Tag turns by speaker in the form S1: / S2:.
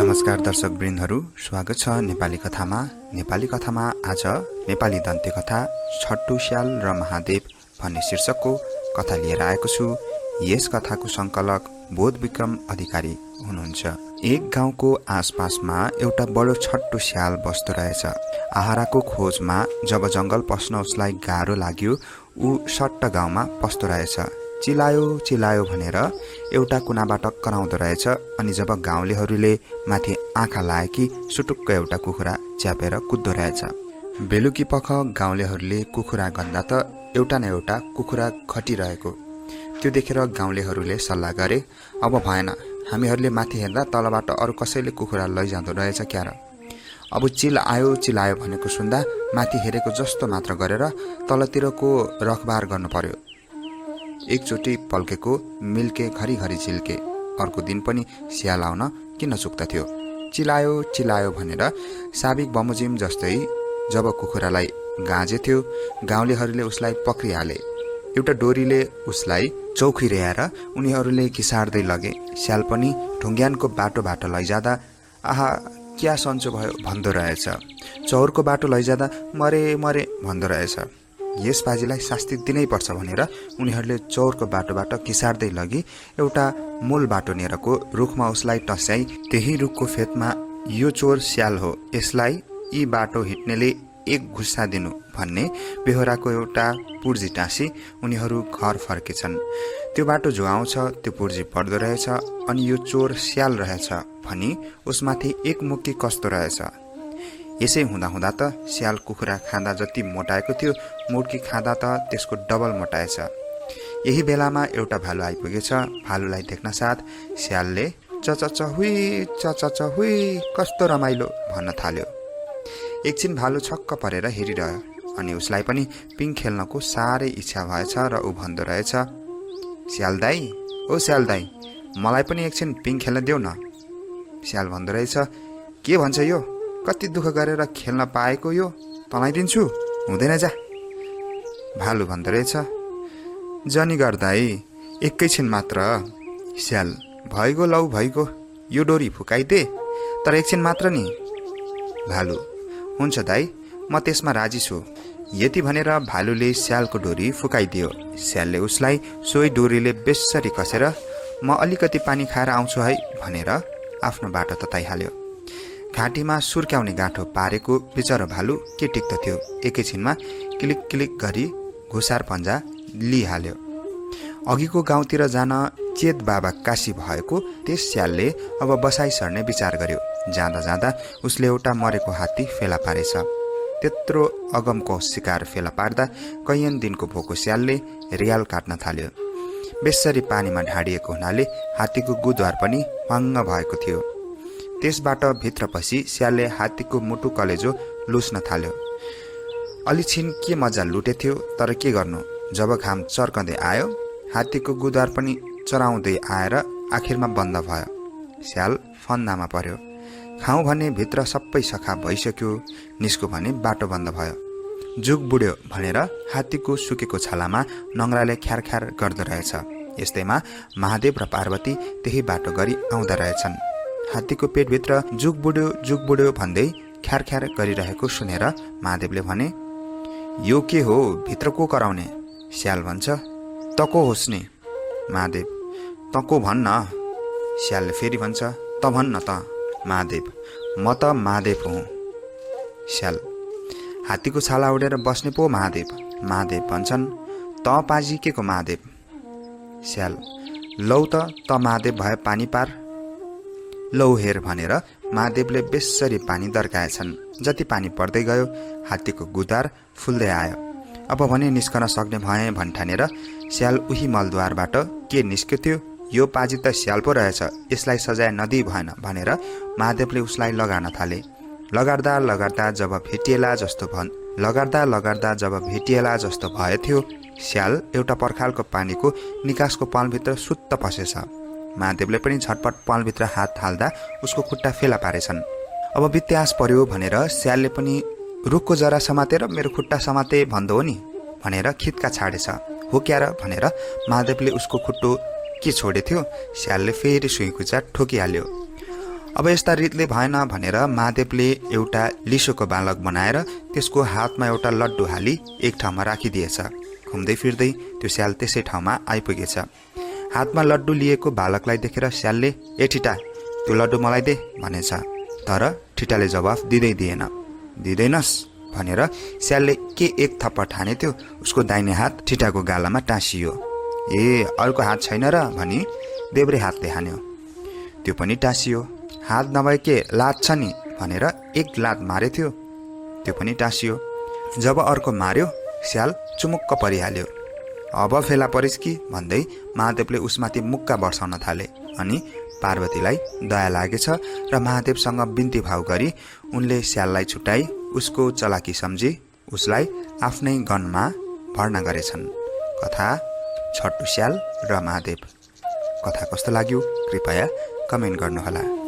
S1: नमस्कार दर्शक वृन्दहरू, स्वागत छ नेपाली कथामा। नेपाली कथामा आज नेपाली दन्ते कथा छट्टु स्याल र महादेव भन्ने शीर्षकको कथा लिएर आएको छु। यस कथाको संकलक बोध विक्रम अधिकारी हुनुहुन्छ। एक गाउँको आसपासमा एउटा बडो छट्टु स्याल बस्दो रहेछ। आहाराको खोजमा जब जंगल पस्न उसलाई गाह्रो लाग्यो, ऊ सट्ट गाउँमा पस्दो रहेछ। चिलायो चिलायो भनेर एउटा कुनाबाट कराउँदो रहेछ। अनि जब गाउँलेहरूले माथि आँखा लाए कि सुटुक्क एउटा कुखुरा च्यापेर कुद्दो रहेछ। बेलुकी पख गाउँलेहरूले कुखुरा गन्दा त एउटा न एउटा कुखुरा घटिरहेको। त्यो देखेर गाउँलेहरूले सल्लाह गरे, अब भएन, हामीहरूले माथि हेर्दा तलबाट अरू कसैले कुखुरा लैजाँदो रहेछ क्या र। अब चिलायो चिलायो भनेको सुन्दा माथि हेरेको जस्तो मात्र गरेर तलतिरको रखबार गर्नु पर्यो। एकचोटि पल्केको मिल्के घरिघरि झिल्के। अर्को दिन पनि स्याल आउन किन चुक्दथ्यो। चिलायो चिलायो भनेर साबिक बमोजिम जस्तै जब कुखुरालाई गाँजेथ्यो, गाउँलेहरूले उसलाई पक्रिहाले। एउटा डोरीले उसलाई चौखिर्याएर उनीहरूले घिसार्दै लगे। स्याल पनि ढुङ्ग्यानको बाटोबाट लैजाँदा आहा क्या सन्चो भयो भन्दो रहेछ। चौरको बाटो लैजाँदा मरे मरे भन्दो रहेछ। यस बाजीलाई शास्ति दिनै पर्छ भनेर उनीहरूले चौरको बाटोबाट घिसार्दै लगी एउटा मूल बाटो नेरको रुखमा उसलाई टस्याई त्यही रुखको फेदमा यो चोर स्याल हो, यसलाई यी बाटो हिँड्नेले एक घुस्सा दिनु भन्ने बेहोराको एउटा पुर्जी टाँसी उनीहरू घर फर्केछन्। त्यो बाटो जो आउँछ त्यो पुर्जी पर्दो रहेछ। अनि यो चोर स्याल रहेछ भनी उसमाथि एक मुक्की कस्तो रहेछ। यसै हुँदा हुँदा त स्याल कुखुरा खाँदा जति मोटाएको थियो, मुर्की खाँदा त त्यसको डबल मोटाएछ। यही बेलामा एउटा भालु आइपुगेछ। भालुलाई देख्न साथ स्यालले चचच हुई कस्तो रमाइलो भन्न थाल्यो। एकछिन भालु छक्क परेर हेरिरह्यो। अनि उसलाई पनि पिङ खेल्नको साह्रै इच्छा भएछ र ऊ भन्दो रहेछ, स्याल दाई, ओ स्याल दाई, मलाई पनि एकछिन पिङ खेल्न देऊ न। स्याल भन्दो रहेछ, के भन्छ यो, कति दुःख गरेर खेल्न पाएको यो, तँलाई दिन्छु, हुँदैन जा। भालु भन्दो रहेछ, जनी गर्दाई एकैछिन मात्र। स्याल, भइगो लौ भइगो, यो डोरी फुकाइदे, तर एकछिन मात्र नि। भालु, हुन्छ दाई, म त्यसमा राजी छु। यति भनेर भालुले स्यालको डोरी फुकाइदियो। स्यालले उसलाई सोही डोरीले बेस्सरी कसेर म अलिकति पानी खाएर आउँछु है भनेर आफ्नो बाटो तताइहाल्यो। घाँटीमा सुर्क्याउने गाँठो पारेको बिचरो भालु के टिक्दथ्यो। एकैछिनमा क्लिक क्लिक गरी घुसार पन्जा लिइहाल्यो। अघिको गाउँतिर जान चेत बाबा काशी भएको त्यस स्यालले अब बसाइ सर्ने विचार गर्यो। जाँदा जाँदा उसले एउटा मरेको हात्ती फेला पारेछ। त्यत्रो अगमको शिकार फेला पार्दा कैयन दिनको भोको स्यालले रियाल काट्न थाल्यो। बेस्सरी पानीमा ढाडिएको हुनाले हात्तीको गुद्वार पनि भङ्ग भएको थियो। त्यसबाट भित्र पसी स्यालले हात्तीको मुटु कलेजो लुस्न थाल्यो। अलिछिन के मजा लुटेथ्यो, तर के गर्नु, जब घाम चर्कँदै आयो हात्तीको गुद्वार पनि चराउँदै आएर आखिरमा बन्द भयो। स्याल फन्दामा पर्यो। खाउँ भने भित्र सबै सखा भइसक्यो, निस्को भने बाटो बन्द भयो। जुग बुढ्यो भनेर हात्तीको सुकेको छालामा नङ्ग्राले ख्यार ख्यार गर्दो रहेछ। यस्तैमा महादेव र पार्वती त्यही बाटो गरी आउँदा रहेछन्। हात्तीको पेटभित्र जुग बुढ्यो भन्दै ख्यार ख्यार गरिरहेको सुनेर महादेवले भने, यो के हो, भित्र को कराउने? स्याल भन्छ, तको होस् नि। महादेव, तको भन्न। स्यालले फेरि भन्छ, त भन्न त। महादेव, म त महादेव हुँ। स्याल, हात्तीको छाला उडेर बस्ने पो महादेव। महादेव भन्छन्, त पाजी के को महादेव? स्याल, लौ त महादेव भए पानी पार। लौ हेर भनेर महादेवले बेस्सरी पानी दर्काएछन्। जति पानी पर्दै गयो हात्तीको गुदार फुल्दै आयो। अब भने निस्कन सक्ने भए भन्ठानेर स्याल उही मलद्वारबाट के निस्क्यो, यो पाजी त स्याल पो रहेछ, यसलाई सजाय नदिई भएन भनेर महादेवले उसलाई लगार्न थाले। लगार्दा लगार्दा जब भेटिएला जस्तो भएथ्यो, स्याल एउटा पर्खालको पानीको निकासको पालभित्र सुत्त पसेछ। महादेवले पनि झटपट पालभित्र हात हाल्दा उसको खुट्टा फेला पारेछन्। अब बित्यास पर्यो भनेर स्यालले पनि रुखको जरा समातेर मेरो खुट्टा समाते भन्दो हो नि भनेर खित्का छाडेछ। हो क्यार भनेर महादेवले उसको खुट्टो के छोडेथ्यो, स्यालले फेरि सुइँकुचा ठोकिहाल्यो। अब यस्ता रीतले भएन भनेर महादेवले एउटा लिसोको बालक बनाएर त्यसको हातमा एउटा लड्डु हाली एक ठाउँमा राखिदिएछ। घुम्दै फिर्दै त्यो स्याल त्यसै ठाउँमा आइपुगेछ। हातमा लड्डु लिएको बालकलाई देखेर स्यालले ए ठिटा त्यो लड्डु मलाई दे भनेछ। तर ठिटाले जवाफ दिँदैन। दिँदैनस् भनेर स्यालले के एक थप्पड हानेथ्यो उसको दाहिने हात ठिटाको गालामा टाँसियो। ए अर्को हात छैन र भनी देब्रे हातले हान्यो, त्यो पनि टाँसियो। हात नभए के लात छ नि भनेर एक लात मारेथ्यो, त्यो पनि टाँसियो। जब अर्को मार्यो स्याल चुमुक्क परिहाल्यो। अब फेला परिस् कि भन्दै महादेवले उसमाथि मुक्का बर्साउन थाले। अनि पार्वतीलाई दया लागेछ र महादेवसँग बिन्ती भाव गरी उनले स्याललाई छुटाई उसको चलाकी सम्झी उसलाई आफ्नै गनमा भर्ना गरेछन्। कथा छट्टु स्याल र महादेव। कथा कस्तो लाग्यो कृपया कमेन्ट गर्नुहोला।